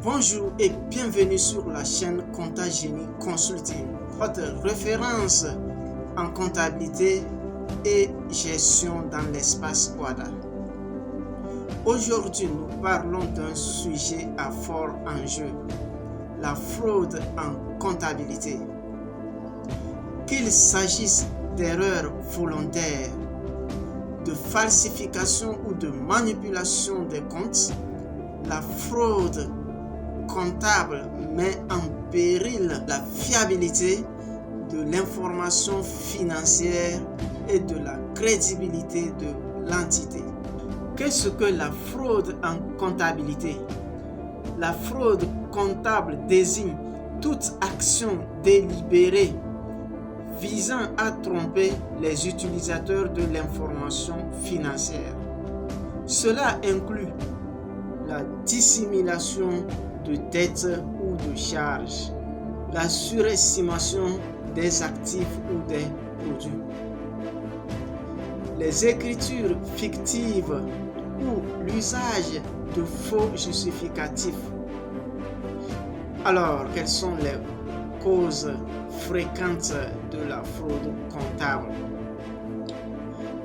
Bonjour et bienvenue sur la chaîne Compta Génie Consulting, votre référence en comptabilité et gestion dans l'espace WADA. Aujourd'hui, nous parlons d'un sujet à fort enjeu, la fraude en comptabilité. Qu'il s'agisse d'erreurs volontaires, de falsification ou de manipulation des comptes, la fraude comptable met en péril la fiabilité de l'information financière et de la crédibilité de l'entité. Qu'est-ce que la fraude en comptabilité? La fraude comptable désigne toute action délibérée visant à tromper les utilisateurs de l'information financière. Cela inclut la dissimulation de dettes ou de charges, la surestimation des actifs ou des produits, les écritures fictives ou l'usage de faux justificatifs. Alors, quelles sont les causes fréquentes de la fraude comptable?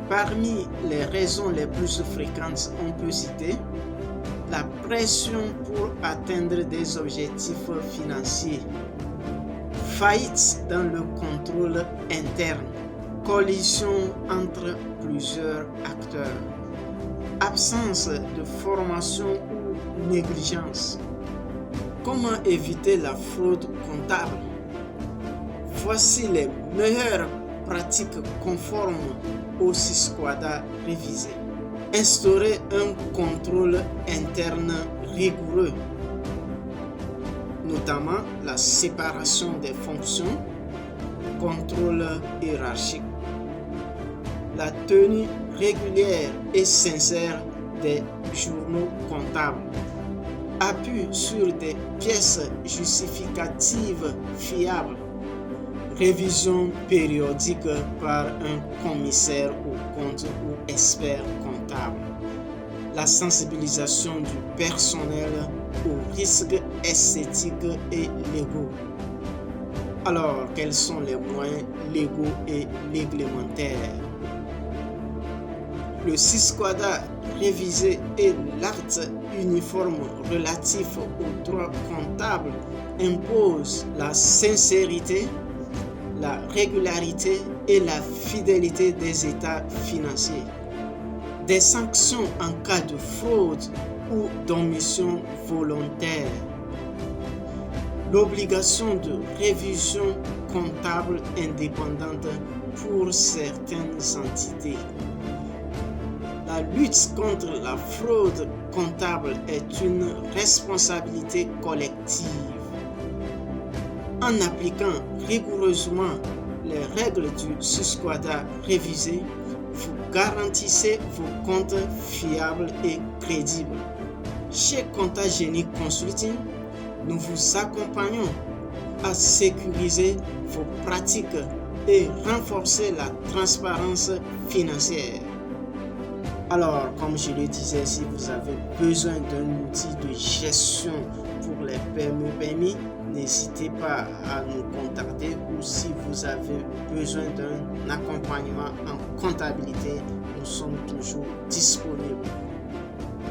Parmi les raisons les plus fréquentes, on peut citer la pression pour atteindre des objectifs financiers, faillite dans le contrôle interne, collision entre plusieurs acteurs, absence de formation ou négligence. Comment éviter la fraude comptable? Voici les meilleures pratiques conformes au SIS/COADA révisé. Instaurer un contrôle interne rigoureux, notamment la séparation des fonctions, contrôle hiérarchique, la tenue régulière et sincère des journaux comptables, appui sur des pièces justificatives fiables, révision périodique par un commissaire aux comptes ou expert comptable, la sensibilisation du personnel aux risques esthétiques et légaux. Alors, quels sont les moyens légaux et réglementaires? Le SIS/COADA révisé et l'acte uniforme relatif aux droits comptables imposent la sincérité, la régularité et la fidélité des états financiers. Des sanctions en cas de fraude ou d'omission volontaire. L'obligation de révision comptable indépendante pour certaines entités. La lutte contre la fraude comptable est une responsabilité collective. En appliquant rigoureusement les règles du SIS/COADA révisé, vous garantissez vos comptes fiables et crédibles. Chez Compta Génie Consulting, nous vous accompagnons à sécuriser vos pratiques et renforcer la transparence financière. Alors, comme je le disais, si vous avez besoin d'un outil de gestion pour les PME, n'hésitez pas à nous contacter, ou si vous avez besoin d'un accompagnement en comptabilité, nous sommes toujours disponibles.